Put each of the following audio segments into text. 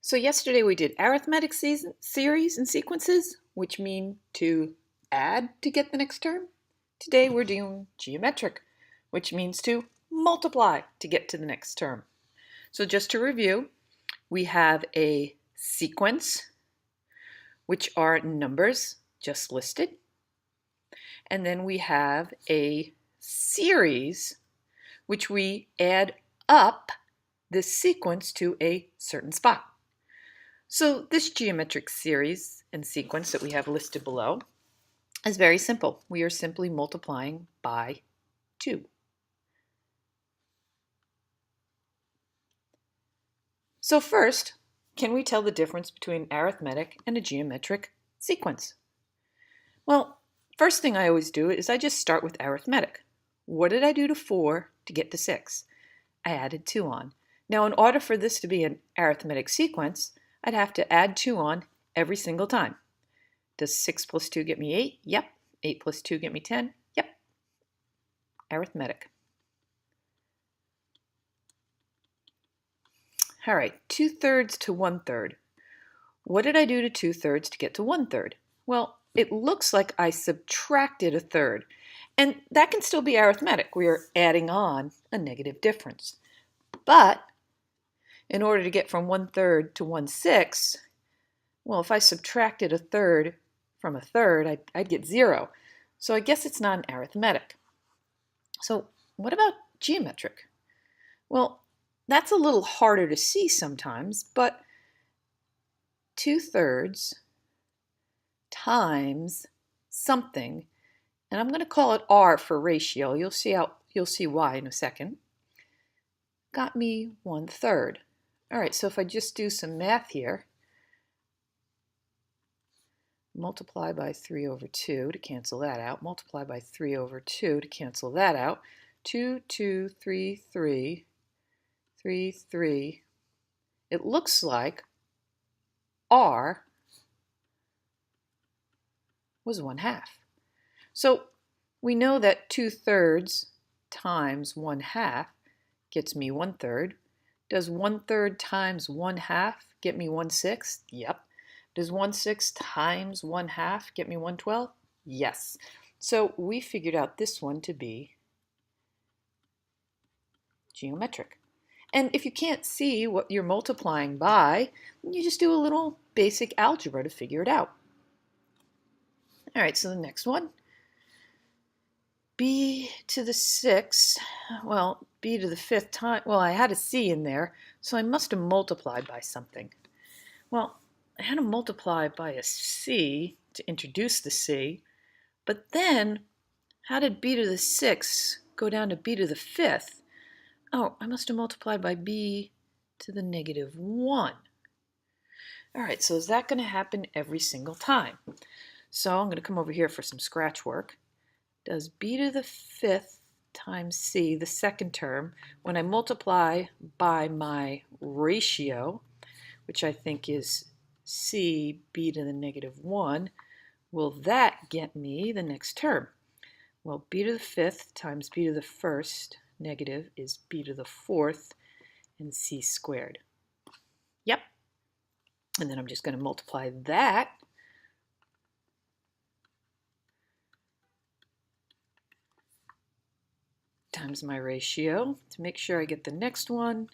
So yesterday we did arithmetic series and sequences, which mean to add to get the next term. Today we're doing geometric, which means to multiply to get to the next term. So just to review, we have a sequence, which are numbers just listed. And then we have a series, which we add up this sequence to a certain spot. So this geometric series and sequence that we have listed below is very simple. We are simply multiplying by 2. So first, can we tell the difference between arithmetic and a geometric sequence? Well, first thing I always do is I just start with arithmetic. What did I do to 4 to get to 6? I added 2 on. Now, in order for this to be an arithmetic sequence, I'd have to add 2 on every single time. Does 6 plus 2 get me 8? Yep. 8 plus 2 get me 10? Yep. Arithmetic. All right, 2/3 to 1/3. What did I do to 2/3 to get to 1/3? Well, it looks like I subtracted a third. And that can still be arithmetic. We are adding on a negative difference. But in order to get from 1/3 to 1/6, well, if I subtracted a third from a third, I'd get 0. So I guess it's not an arithmetic. So what about geometric? Well, that's a little harder to see sometimes, but 2/3 times something, and I'm going to call it R for ratio. You'll see why in a second. Got me 1/3. All right, so if I just do some math here, multiply by 3 over 2 to cancel that out, multiply by 3 over 2 to cancel that out, 2, 2, 3, 3, 3, 3. It looks like R was 1/2. So we know that 2/3 times 1/2 gets me 1/3. Does 1/3 times 1/2 get me 1/6? Yep. Does 1/6 times 1/2 get me 1/12? Yes. So we figured out this one to be geometric. And if you can't see what you're multiplying by, you just do a little basic algebra to figure it out. All right, so the next one. B to the 6th, well, B to the 5th time, well, I had a C in there, so I must have multiplied by something. Well, I had to multiply by a C to introduce the C, but then how did B to the 6th go down to B to the 5th? Oh, I must have multiplied by B to the -1. All right, so is that going to happen every single time? So I'm going to come over here for some scratch work. Does B to the 5th times C, the second term, when I multiply by my ratio, which I think is C, B to the -1, will that get me the next term? Well, B to the 5th times B to the 1st negative is B to the 4th and C squared. Yep. And then I'm just going to multiply that times my ratio to make sure I get the next one.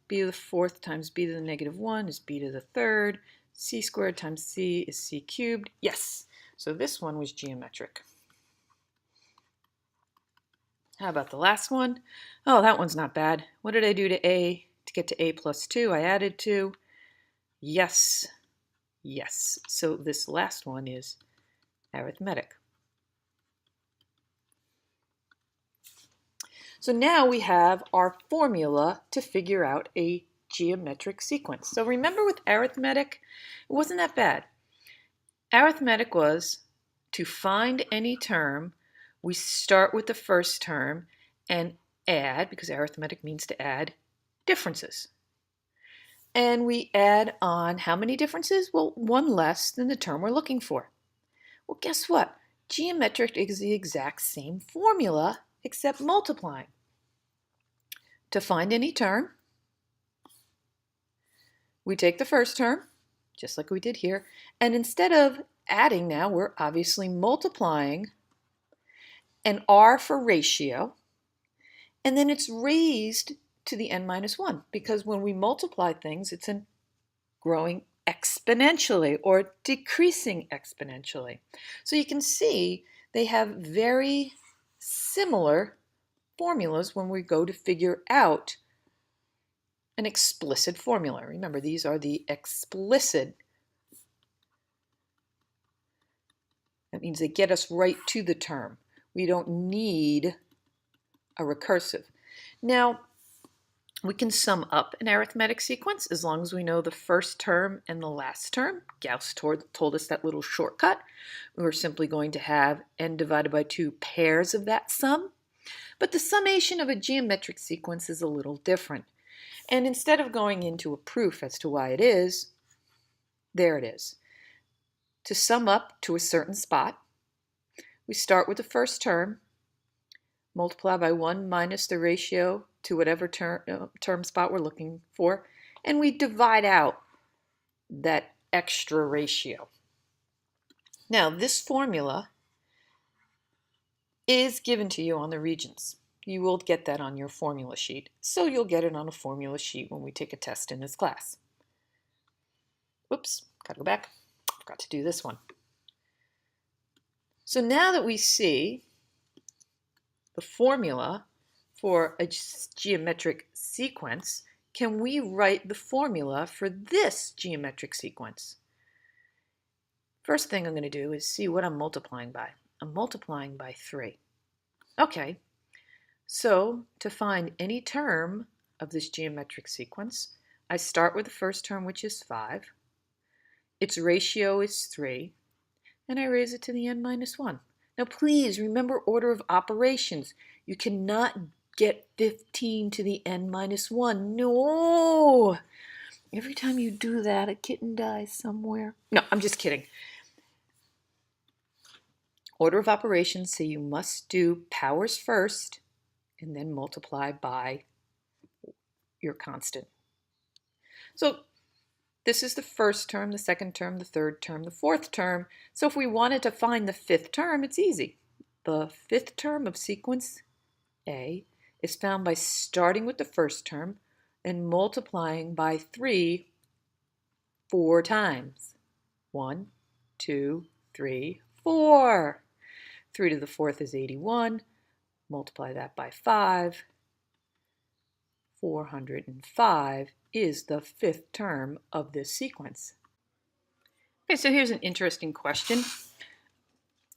B to the 4th times B to the -1 is B to the 3rd. C squared times C is C cubed. Yes, so this one was geometric. How about the last one? Oh, that one's not bad. What did I do to A to get to A plus 2? I added 2. Yes, yes. So this last one is arithmetic. So now we have our formula to figure out a geometric sequence. So remember with arithmetic, it wasn't that bad. Arithmetic was to find any term, we start with the first term and add, because arithmetic means to add, differences. And we add on how many differences? Well, one less than the term we're looking for. Well, guess what? Geometric is the exact same formula except multiplying. To find any term, We take the first term, just like we did here, and instead of adding now, we're obviously multiplying an R for ratio, and then it's raised to the n minus 1, because when we multiply things, it's growing exponentially or decreasing exponentially. So you can see they have very similar formulas when we go to figure out an explicit formula. Remember, these are the explicit. That means they get us right to the term. We don't need a recursive. Now, we can sum up an arithmetic sequence as long as we know the first term and the last term. Gauss told us that little shortcut. We're simply going to have n divided by 2 pairs of that sum. But the summation of a geometric sequence is a little different. And instead of going into a proof as to why it is, there it is. To sum up to a certain spot, we start with the first term, multiply by 1 minus the ratio to whatever term spot we're looking for, and we divide out that extra ratio. Now, this formula is given to you on the regions. You will get that on your formula sheet, so you'll get it on a formula sheet when we take a test in this class. Oops, gotta go back. Forgot to do this one. So now that we see the formula for a geometric sequence, can we write the formula for this geometric sequence? First thing I'm going to do is see what I'm multiplying by. I'm multiplying by 3. Okay, so to find any term of this geometric sequence, I start with the first term, which is 5. Its ratio is 3, and I raise it to the n minus 1. Now please remember order of operations. You cannot get 15 to the n minus 1. No! Every time you do that, a kitten dies somewhere. No, I'm just kidding. Order of operations say you must do powers first and then multiply by your constant. So this is the first term, the second term, the third term, the fourth term. So if we wanted to find the fifth term, it's easy. The fifth term of sequence A is found by starting with the first term and multiplying by 3 4 times. 1, 2, 3, 4. 3 to the fourth is 81. Multiply that by 5. 405 is the fifth term of this sequence. Okay, so here's an interesting question.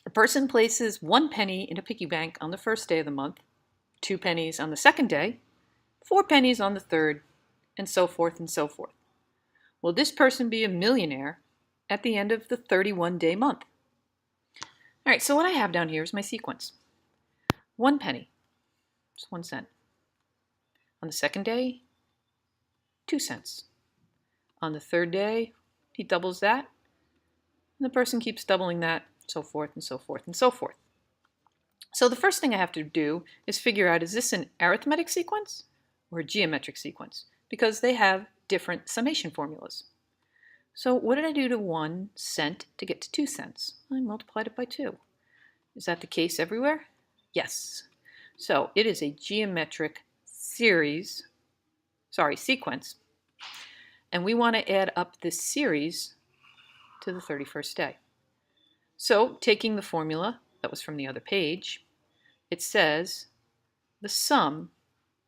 A person places 1 penny in a piggy bank on the first day of the month, 2 pennies on the second day, 4 pennies on the third, and so forth and so forth. Will this person be a millionaire at the end of the 31-day month? All right, so what I have down here is my sequence. 1 penny, it's 1 cent. On the second day, 2 cents. On the third day, he doubles that, and the person keeps doubling that, so forth and so forth and so forth. So the first thing I have to do is figure out, is this an arithmetic sequence or a geometric sequence? Because they have different summation formulas. So what did I do to 1 cent to get to 2 cents? I multiplied it by 2. Is that the case everywhere? Yes. So it is a geometric sequence, and we want to add up this series to the 31st day. So taking the formula that was from the other page, it says the sum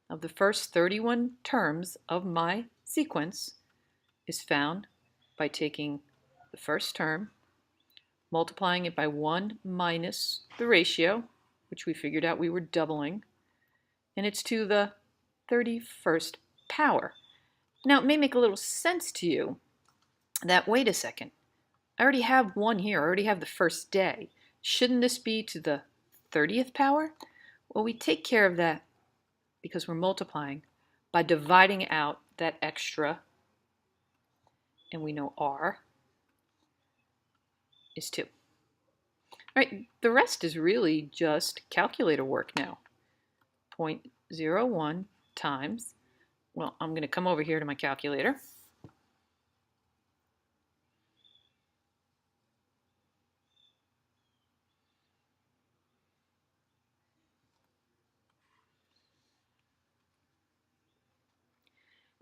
of the first 31 terms of my sequence is found by taking the first term, multiplying it by 1 minus the ratio, which we figured out we were doubling, and it's to the 31st power. Now, it may make a little sense to you that, wait a second, I already have 1 here, I already have the first day. Shouldn't this be to the 30th power? Well, we take care of that because we're multiplying by dividing out that extra, and we know R is 2. All right, the rest is really just calculator work now. 0.01 times, well, I'm going to come over here to my calculator.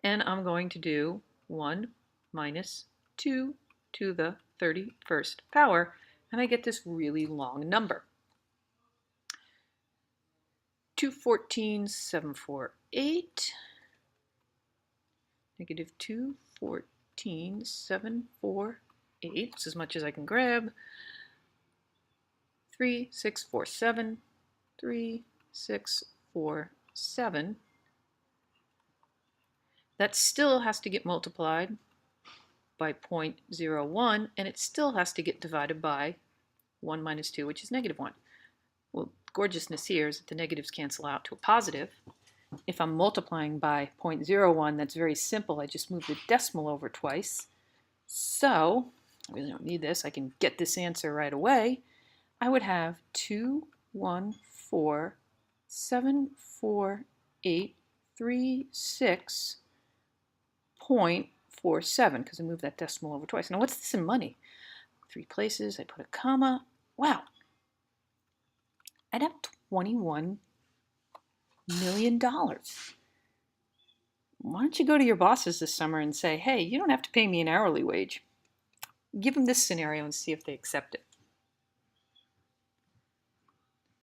And I'm going to do 1 minus 2 to the 31st power, and I get this really long number. 214,748, negative 214,748, it's as much as I can grab, 3647, 3647. That still has to get multiplied by 0.01, and it still has to get divided by 1 minus 2, which is negative 1. Well, gorgeousness here is that the negatives cancel out to a positive. If I'm multiplying by 0.01, that's very simple. I just move the decimal over twice. So, I really don't need this. I can get this answer right away. I would have 214,74836.47 because I moved that decimal over twice. Now, what's this in money? 3 places, I put a comma. Wow. I'd have $21 million. Why don't you go to your bosses this summer and say, hey, you don't have to pay me an hourly wage. Give them this scenario and see if they accept it.